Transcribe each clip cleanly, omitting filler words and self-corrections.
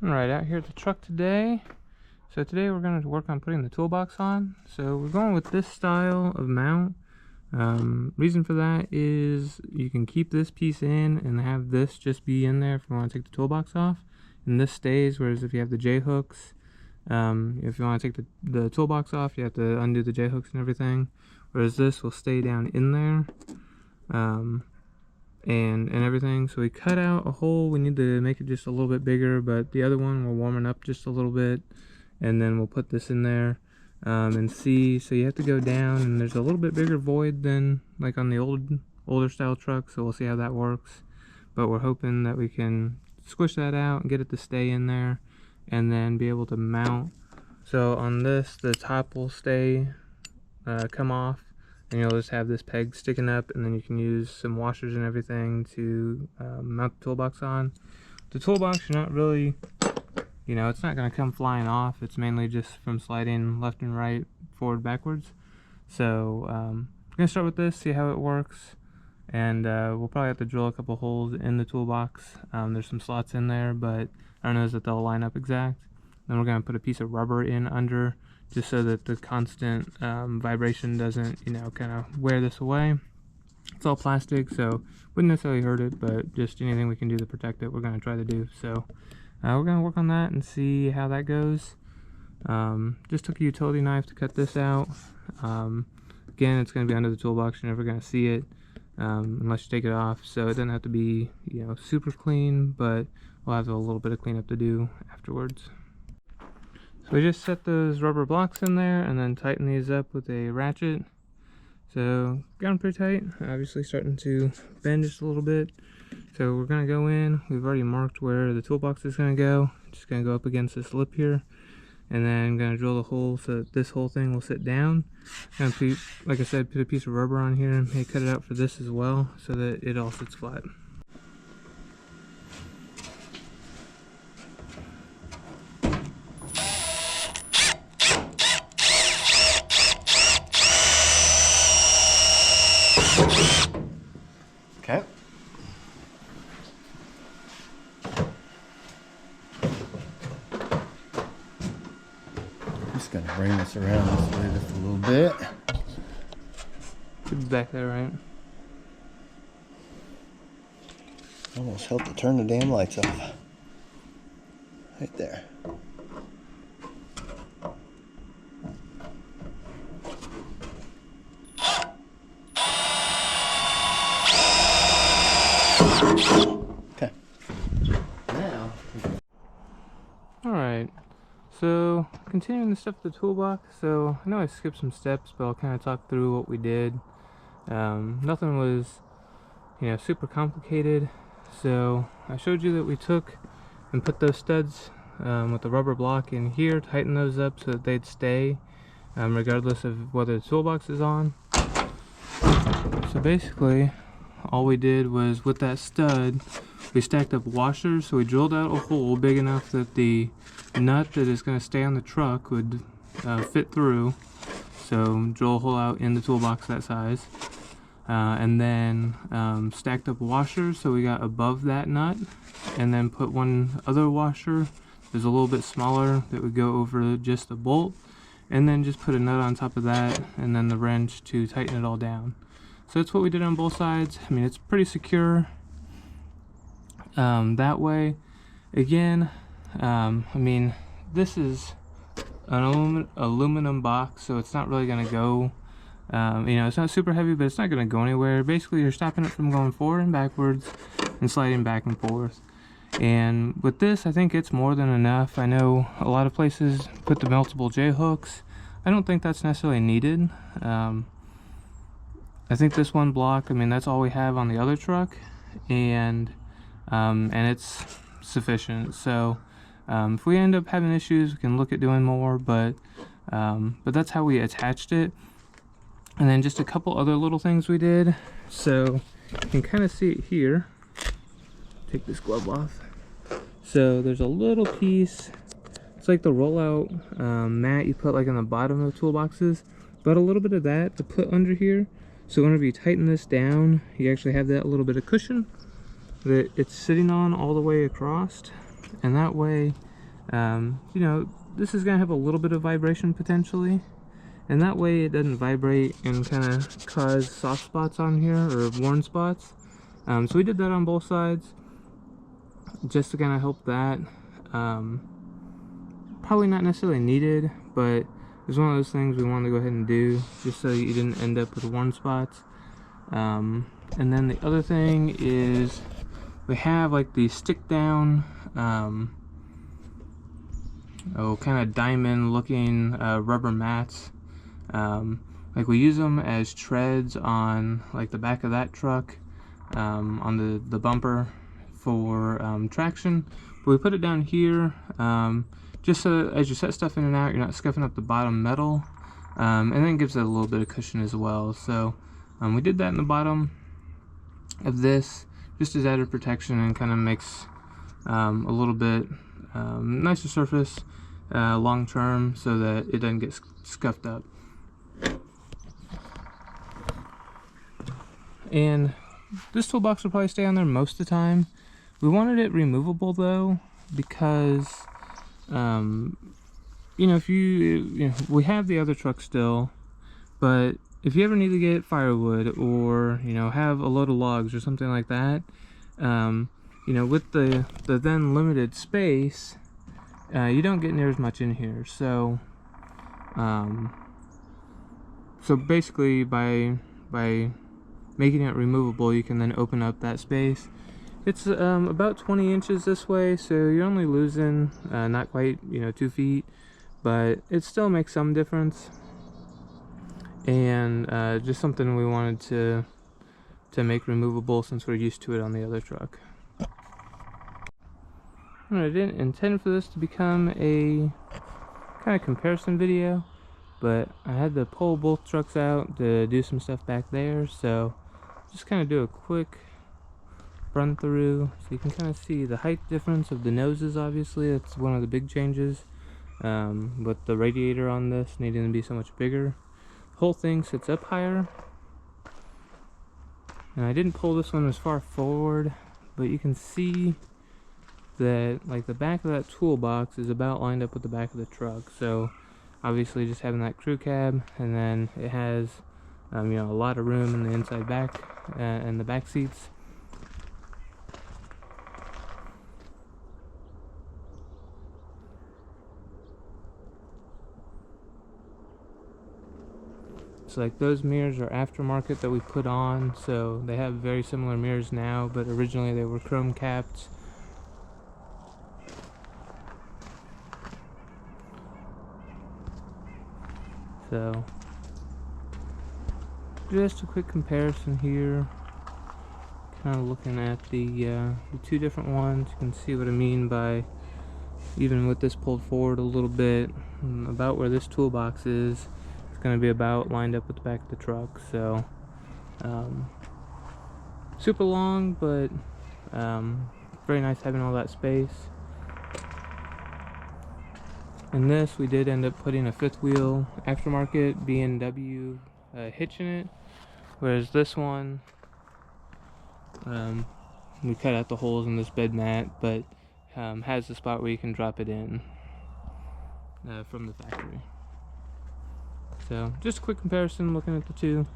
Alright, out here at the truck today. So today we're going to work on putting the toolbox on. So we're going with this style of mount. Reason for that is you can keep this piece in and have this just be in there if you want to take the toolbox off. And this stays, whereas if you have the J-hooks, if you want to take the toolbox off, you have to undo the J-hooks and everything. Whereas this will stay down in there. And everything. So we cut out a hole. We need to make it just a little bit bigger, but the other one we're warming up just a little bit, and then we'll put this in there and see. So you have to go down, and there's a little bit bigger void than like on the older style truck, so we'll see how that works. But we're hoping that we can squish that out and get it to stay in there and then be able to mount. So on this, the top will stay come off, and you'll just have this peg sticking up, and then you can use some washers and everything to mount the toolbox on. The toolbox, you're not really, it's not going to come flying off. It's mainly just from sliding left and right, forward, backwards. So we're going to start with this, see how it works, and we'll probably have to drill a couple holes in the toolbox. There's some slots in there, but I don't know that they'll line up exact. Then we're going to put a piece of rubber in under, just so that the constant vibration doesn't, kind of wear this away. It's all plastic, so wouldn't necessarily hurt it, but just anything we can do to protect it, we're going to try to do. So we're going to work on that and see how that goes. Just took a utility knife to cut this out. Again, it's going to be under the toolbox. You're never going to see it unless you take it off. So it doesn't have to be, super clean, but we'll have a little bit of cleanup to do afterwards. So we just set those rubber blocks in there and then tighten these up with a ratchet. So got them pretty tight, obviously starting to bend just a little bit. So we're going to go in, we've already marked where the toolbox is going to go. Just going to go up against this lip here. And then I'm going to drill the hole so that this whole thing will sit down. And like I said, put a piece of rubber on here and cut it out for this as well so that it all sits flat. Okay. Just gonna bring this around this way just a little bit. Should be back there, right? Almost help to turn the damn lights off. Right there. Okay. Now. Alright. So, continuing the stuff with the toolbox. So, I know I skipped some steps, but I'll kind of talk through what we did. Nothing was, super complicated. So, I showed you that we took and put those studs with the rubber block in here, tighten those up so that they'd stay, regardless of whether the toolbox is on. So basically, all we did was with that stud, we stacked up washers. So we drilled out a hole big enough that the nut that is going to stay on the truck would fit through. So drill a hole out in the toolbox that size. And then stacked up washers so we got above that nut, and then put one other washer that's a little bit smaller that would go over just the bolt, and then just put a nut on top of that and then the wrench to tighten it all down. So that's what we did on both sides. I mean, it's pretty secure that way. Again, this is an aluminum box, so it's not really going to go, it's not super heavy, but it's not going to go anywhere. Basically, you're stopping it from going forward and backwards and sliding back and forth. And with this, I think it's more than enough. I know a lot of places put the multiple J-hooks. I don't think that's necessarily needed. I think this one block, that's all we have on the other truck, and it's sufficient. So if we end up having issues, we can look at doing more, but that's how we attached it. And then just a couple other little things we did. So you can kind of see it here. Take this glove off. So there's a little piece. It's like the rollout mat you put like on the bottom of the toolboxes, but a little bit of that to put under here. So whenever you tighten this down, you actually have that little bit of cushion that it's sitting on all the way across, and that way You know, this is gonna have a little bit of vibration potentially, and that way it doesn't vibrate and kind of cause soft spots on here or worn spots. So we did that on both sides just to kind of help that. Probably not necessarily needed, but it's one of those things we wanted to go ahead and do just so you didn't end up with worn spots. And then the other thing is we have like the stick down kind of diamond looking rubber mats. Like we use them as treads on like the back of that truck, on the bumper for traction, but we put it down here just so as you set stuff in and out, you're not scuffing up the bottom metal, and then it gives it a little bit of cushion as well. So we did that in the bottom of this just as added protection, and kind of makes a little bit nicer surface long term so that it doesn't get scuffed up. And this toolbox will probably stay on there most of the time. We wanted it removable though, because you know, if you know, we have the other truck still, but if you ever need to get firewood, or you know, have a load of logs or something like that, you know, with the then limited space, you don't get near as much in here. So so basically by making it removable, you can then open up that space. It's about 20 inches this way, so you're only losing not quite, you know, 2 feet, but it still makes some difference. And just something we wanted to make removable since we're used to it on the other truck. I didn't intend for this to become a kind of comparison video, but I had to pull both trucks out to do some stuff back there, so just kind of do a quick run through so you can kind of see the height difference of the noses. Obviously that's one of the big changes, with the radiator on this needing to be so much bigger. The whole thing sits up higher, and I didn't pull this one as far forward, but you can see that like the back of that toolbox is about lined up with the back of the truck. So obviously just having that crew cab, and then it has you know, a lot of room in the inside back and the back seats. So like those mirrors are aftermarket that we put on, so they have very similar mirrors now, but originally they were chrome capped. So just a quick comparison here, kind of looking at the two different ones. You can see what I mean by, even with this pulled forward a little bit, about where this toolbox is, it's going to be about lined up with the back of the truck. So super long, but very nice having all that space. In this we did end up putting a fifth wheel aftermarket B&W hitch in it, whereas this one we cut out the holes in this bed mat, but has the spot where you can drop it in from the factory. So just a quick comparison looking at the two.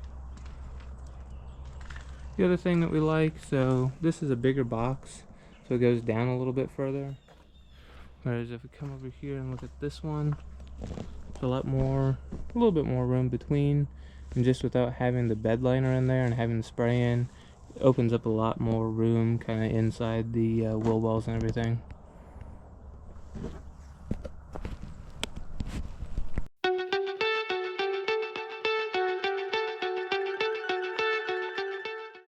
The other thing that we like, so this is a bigger box, so it goes down a little bit further, whereas if we come over here and look at this one, it's a little bit more room between, and just without having the bed liner in there and having the spray in, it opens up a lot more room kind of inside the wheel wells and everything.